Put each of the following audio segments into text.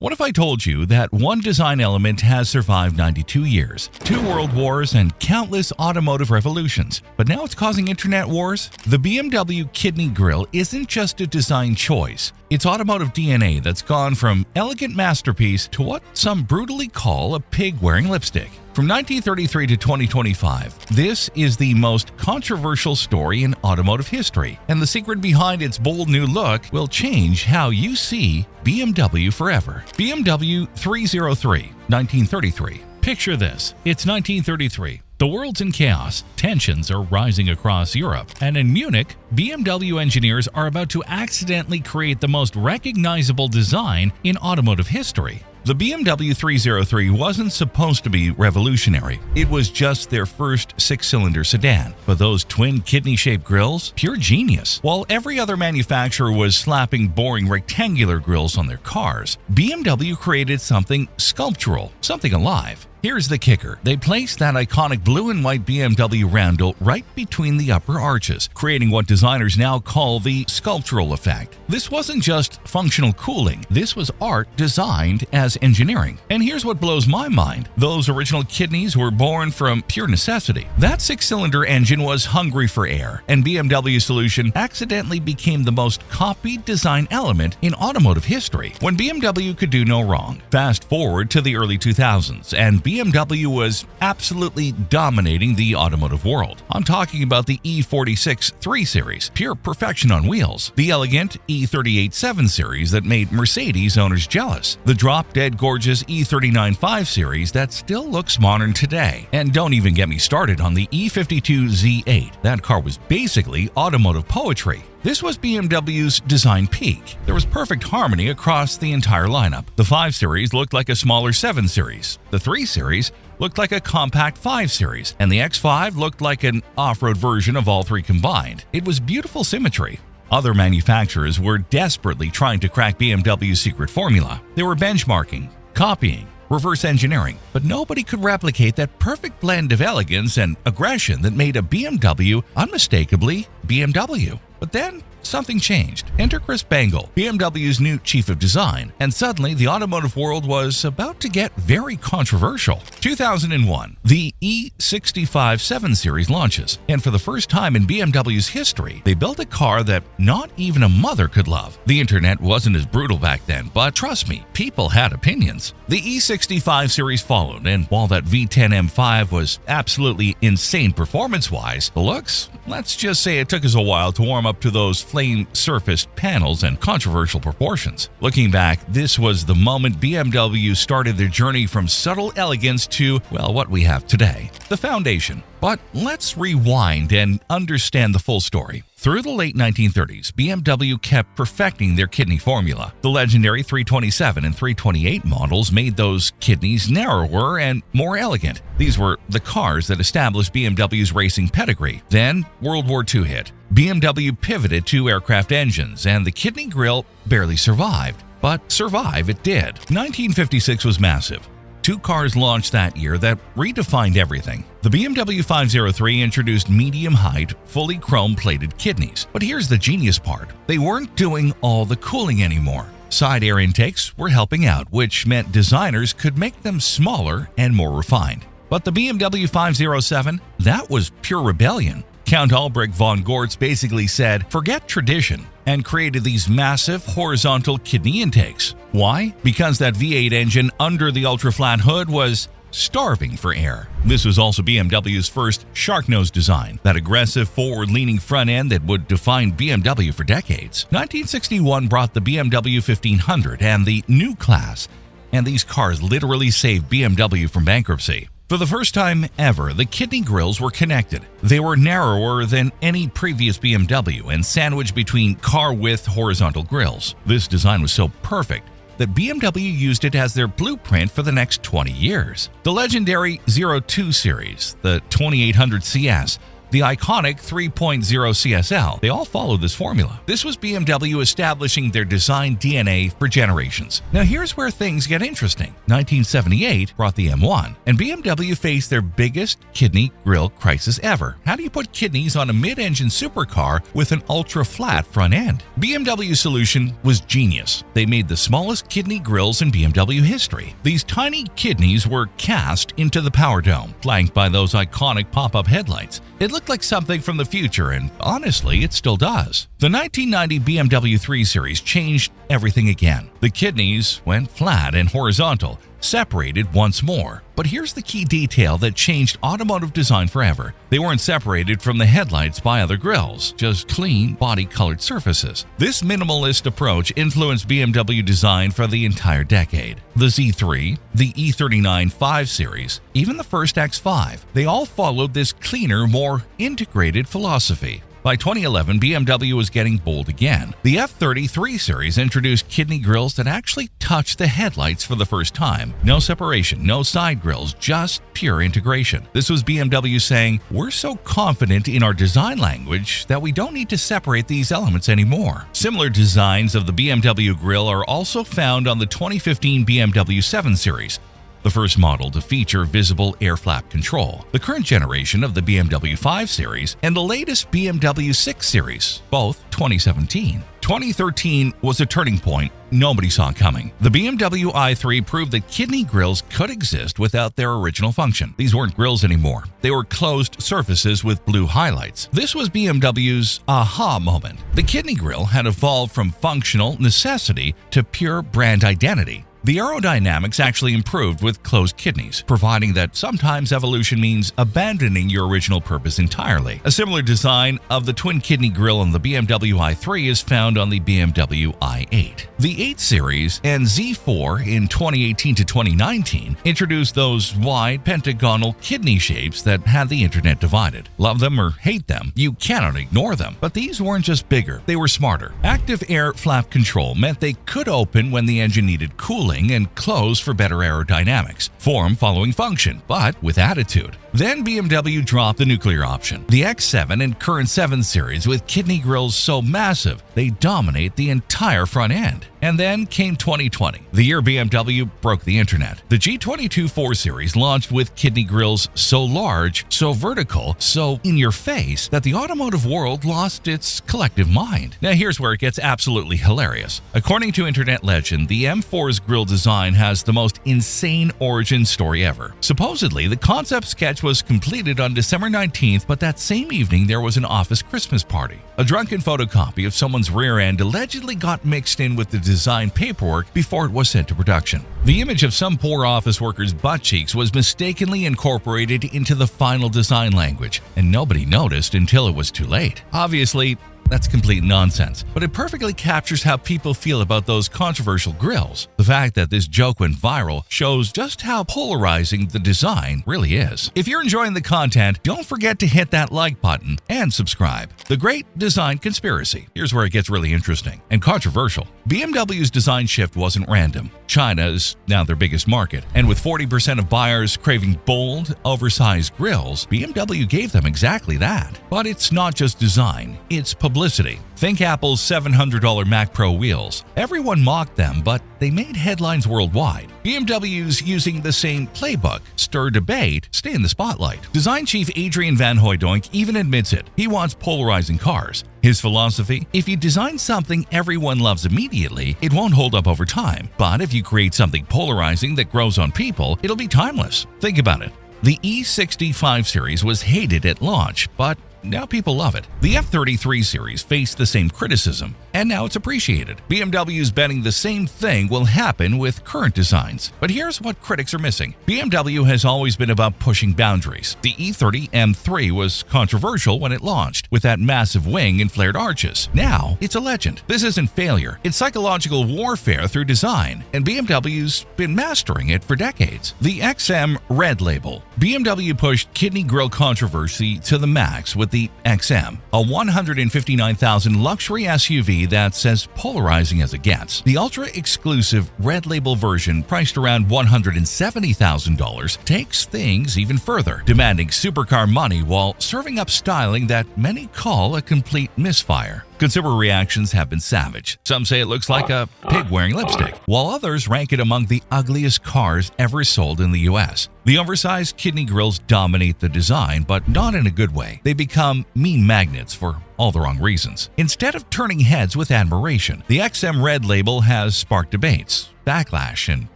What if I told you that one design element has survived 92 years, 2 world wars, and countless automotive revolutions, but now it's causing internet wars? The BMW kidney grille isn't just a design choice. It's automotive DNA that's gone from elegant masterpiece to what some brutally call a pig wearing lipstick. From 1933 to 2025, this is the most controversial story in automotive history, and the secret behind its bold new look will change how you see BMW forever. BMW 303, 1933. Picture this. It's 1933. The world's in chaos, tensions are rising across Europe, and in Munich, BMW engineers are about to accidentally create the most recognizable design in automotive history. The BMW 303 wasn't supposed to be revolutionary. It was just their first 6-cylinder sedan. But those twin kidney-shaped grilles? Pure genius. While every other manufacturer was slapping boring rectangular grilles on their cars, BMW created something sculptural, something alive. Here's the kicker. They placed that iconic blue and white BMW roundel right between the upper arches, creating what designers now call the sculptural effect. This wasn't just functional cooling. This was art designed as engineering. And here's what blows my mind. Those original kidneys were born from pure necessity. That 6-cylinder engine was hungry for air, and BMW's solution accidentally became the most copied design element in automotive history, when BMW could do no wrong. Fast forward to the early 2000s, and BMW was absolutely dominating the automotive world. I'm talking about the E46 3 Series, pure perfection on wheels, the elegant E38 7 Series that made Mercedes owners jealous, the drop-dead gorgeous E39 5 Series that still looks modern today, and don't even get me started on the E52 Z8. That car was basically automotive poetry. This was BMW's design peak. There was perfect harmony across the entire lineup. The 5 Series looked like a smaller 7 Series. The 3 Series looked like a compact 5 Series. And the X5 looked like an off-road version of all three combined. It was beautiful symmetry. Other manufacturers were desperately trying to crack BMW's secret formula. They were benchmarking, copying, reverse engineering, but nobody could replicate that perfect blend of elegance and aggression that made a BMW unmistakably BMW. But then, something changed. Enter Chris Bangle, BMW's new chief of design, and suddenly the automotive world was about to get very controversial. 2001, the E65 7 Series launches, and for the first time in BMW's history, they built a car that not even a mother could love. The internet wasn't as brutal back then, but trust me, people had opinions. The E65 Series followed, and while that V10 M5 was absolutely insane performance-wise, the looks, let's just say it took us a while to warm up to those flame-surfaced panels and controversial proportions. Looking back, this was the moment BMW started their journey from subtle elegance to, well, what we have today, the foundation. But let's rewind and understand the full story. Through the late 1930s, BMW kept perfecting their kidney formula. The legendary 327 and 328 models made those kidneys narrower and more elegant. These were the cars that established BMW's racing pedigree. Then, World War II hit. BMW pivoted to aircraft engines, and the kidney grille barely survived. But survive it did. 1956 was massive. 2 cars launched that year that redefined everything. The BMW 503 introduced medium-height, fully chrome-plated kidneys. But here's the genius part. They weren't doing all the cooling anymore. Side air intakes were helping out, which meant designers could make them smaller and more refined. But the BMW 507, that was pure rebellion. Count Albrecht von Gortz basically said, forget tradition, and created these massive horizontal kidney intakes. Why? Because that V8 engine under the ultra-flat hood was starving for air. This was also BMW's first shark nose design, that aggressive forward-leaning front end that would define BMW for decades. 1961 brought the BMW 1500 and the new class, and these cars literally saved BMW from bankruptcy. For the first time ever, the kidney grilles were connected. They were narrower than any previous BMW and sandwiched between car-width horizontal grilles. This design was so perfect that BMW used it as their blueprint for the next 20 years. The legendary 02 series, the 2800 CS, the iconic 3.0 CSL. They all followed this formula. This was BMW establishing their design DNA for generations. Now here's where things get interesting. 1978 brought the M1, and BMW faced their biggest kidney grille crisis ever. How do you put kidneys on a mid-engine supercar with an ultra-flat front end? BMW's solution was genius. They made the smallest kidney grilles in BMW history. These tiny kidneys were cast into the power dome, flanked by those iconic pop-up headlights. It looked like something from the future, and honestly, it still does. The 1990 BMW 3 Series changed everything again. The kidneys went flat and horizontal, separated once more. But here's the key detail that changed automotive design forever. They weren't separated from the headlights by other grilles, just clean, body-colored surfaces. This minimalist approach influenced BMW design for the entire decade. The Z3, the E39 5 Series, even the first X5, they all followed this cleaner, more integrated philosophy. By 2011, BMW was getting bold again. The F30 3 Series introduced kidney grilles that actually touched the headlights for the first time. No separation, no side grilles, just pure integration. This was BMW saying, we're so confident in our design language that we don't need to separate these elements anymore. Similar designs of the BMW grille are also found on the 2015 BMW 7 Series, the first model to feature visible air flap control, the current generation of the BMW 5 Series, and the latest BMW 6 Series, both 2017. 2013 was a turning point nobody saw coming. The BMW i3 proved that kidney grilles could exist without their original function. These weren't grilles anymore. They were closed surfaces with blue highlights. This was BMW's aha moment. The kidney grille had evolved from functional necessity to pure brand identity. The aerodynamics actually improved with closed kidneys, providing that sometimes evolution means abandoning your original purpose entirely. A similar design of the twin kidney grille on the BMW i3 is found on the BMW i8. The 8 Series and Z4 in 2018 to 2019 introduced those wide pentagonal kidney shapes that had the internet divided. Love them or hate them, you cannot ignore them. But these weren't just bigger, they were smarter. Active air flap control meant they could open when the engine needed cooling and close for better aerodynamics. Form following function, but with attitude. Then BMW dropped the nuclear option. The X7 and current 7 Series with kidney grilles so massive, they dominate the entire front end. And then came 2020, the year BMW broke the internet. The G22 4 Series launched with kidney grilles so large, so vertical, so in your face that the automotive world lost its collective mind. Now here's where it gets absolutely hilarious. According to internet legend, the M4's grille design has the most insane origin story ever. Supposedly, the concept sketch was completed on December 19th, but that same evening there was an office Christmas party. A drunken photocopy of someone's rear end allegedly got mixed in with the design paperwork before it was sent to production. The image of some poor office worker's butt cheeks was mistakenly incorporated into the final design language, and nobody noticed until it was too late. Obviously, that's complete nonsense, but it perfectly captures how people feel about those controversial grilles. The fact that this joke went viral shows just how polarizing the design really is. If you're enjoying the content, don't forget to hit that like button and subscribe. The Great Design Conspiracy. Here's where it gets really interesting and controversial. BMW's design shift wasn't random. China is now their biggest market, and with 40% of buyers craving bold, oversized grilles, BMW gave them exactly that. But it's not just design, it's publicity. Think Apple's $700 Mac Pro wheels. Everyone mocked them, but they made headlines worldwide. BMW's using the same playbook: stir debate, stay in the spotlight. Design chief Adrian Van Hooydonk even admits it. He wants polarizing cars. His philosophy: if you design something everyone loves immediately, it won't hold up over time. But if you create something polarizing that grows on people, it'll be timeless. Think about it. The E60 5 Series was hated at launch, but now people love it. The F33 Series faced the same criticism, and now it's appreciated. BMW's betting the same thing will happen with current designs. But here's what critics are missing. BMW has always been about pushing boundaries. The E30 M3 was controversial when it launched, with that massive wing and flared arches. Now, it's a legend. This isn't failure. It's psychological warfare through design, and BMW's been mastering it for decades. The XM Red Label. BMW pushed kidney grille controversy to the max with the XM, a $159,000 luxury SUV that's as polarizing as it gets. The ultra-exclusive red label version, priced around $170,000, takes things even further, demanding supercar money while serving up styling that many call a complete misfire. Consumer reactions have been savage. Some say it looks like a pig wearing lipstick, while others rank it among the ugliest cars ever sold in the US. The oversized kidney grills dominate the design, but not in a good way. They become mean magnets for all the wrong reasons. Instead of turning heads with admiration, the XM red label has sparked debates, backlash, and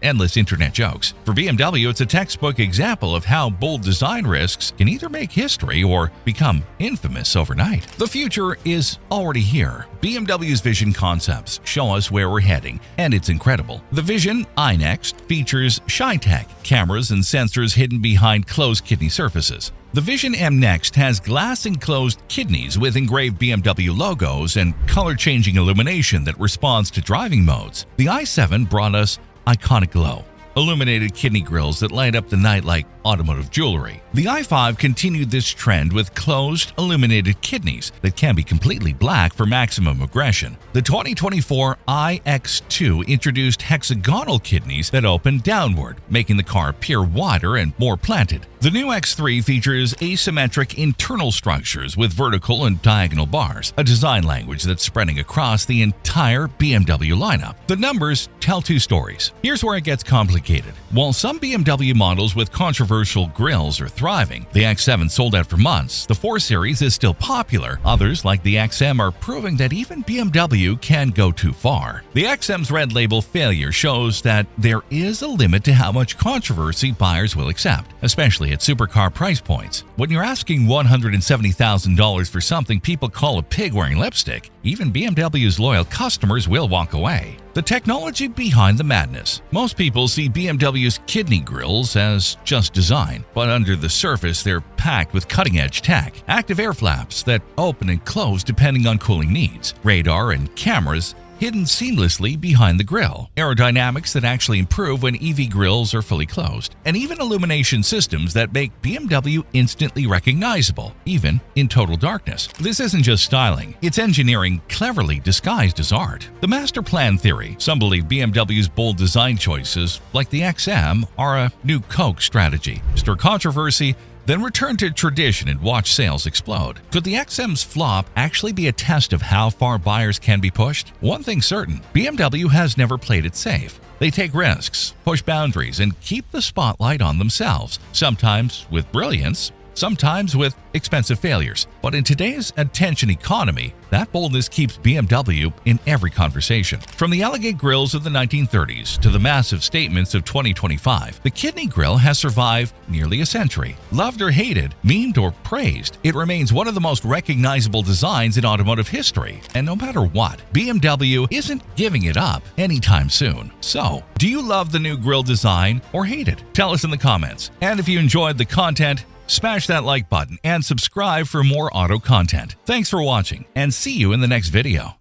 endless internet jokes. For BMW, it's a textbook example of how bold design risks can either make history or become infamous overnight. The future is already here. BMW's vision concepts show us where we're heading, and it's incredible. The Vision iNext features ShyTech cameras and sensors hidden behind closed kidney surfaces. The Vision M Next has glass-enclosed kidneys with engraved BMW logos and color-changing illumination that responds to driving modes. The i7 brought us iconic glow, illuminated kidney grills that light up the night like automotive jewelry. The i5 continued this trend with closed, illuminated kidneys that can be completely black for maximum aggression. The 2024 iX2 introduced hexagonal kidneys that open downward, making the car appear wider and more planted. The new X3 features asymmetric internal structures with vertical and diagonal bars, a design language that's spreading across the entire BMW lineup. The numbers tell two stories. Here's where it gets complicated. While some BMW models with controversial grills are thriving, the X7 sold out for months. The 4 Series is still popular. Others, like the XM, are proving that even BMW can go too far. The XM's red label failure shows that there is a limit to how much controversy buyers will accept, especially at supercar price points. When you're asking $170,000 for something people call a pig wearing lipstick, even BMW's loyal customers will walk away. The technology behind the madness. Most people see BMW's kidney grills as just design, but under the surface they're packed with cutting-edge tech, active air flaps that open and close depending on cooling needs, radar and cameras hidden seamlessly behind the grille, aerodynamics that actually improve when EV grills are fully closed, and even illumination systems that make BMW instantly recognizable, even in total darkness. This isn't just styling, it's engineering cleverly disguised as art. The master plan theory. Some believe BMW's bold design choices, like the XM, are a new Coke strategy. Stir controversy, then return to tradition and watch sales explode. Could the XM's flop actually be a test of how far buyers can be pushed? One thing's certain, BMW has never played it safe. They take risks, push boundaries, and keep the spotlight on themselves, sometimes with brilliance, sometimes with expensive failures. But in today's attention economy, that boldness keeps BMW in every conversation. From the alligator grills of the 1930s to the massive statements of 2025, the kidney grill has survived nearly a century. Loved or hated, memed or praised, it remains one of the most recognizable designs in automotive history. And no matter what, BMW isn't giving it up anytime soon. So, do you love the new grill design or hate it? Tell us in the comments. And if you enjoyed the content, smash that like button and subscribe for more auto content. Thanks for watching, and see you in the next video.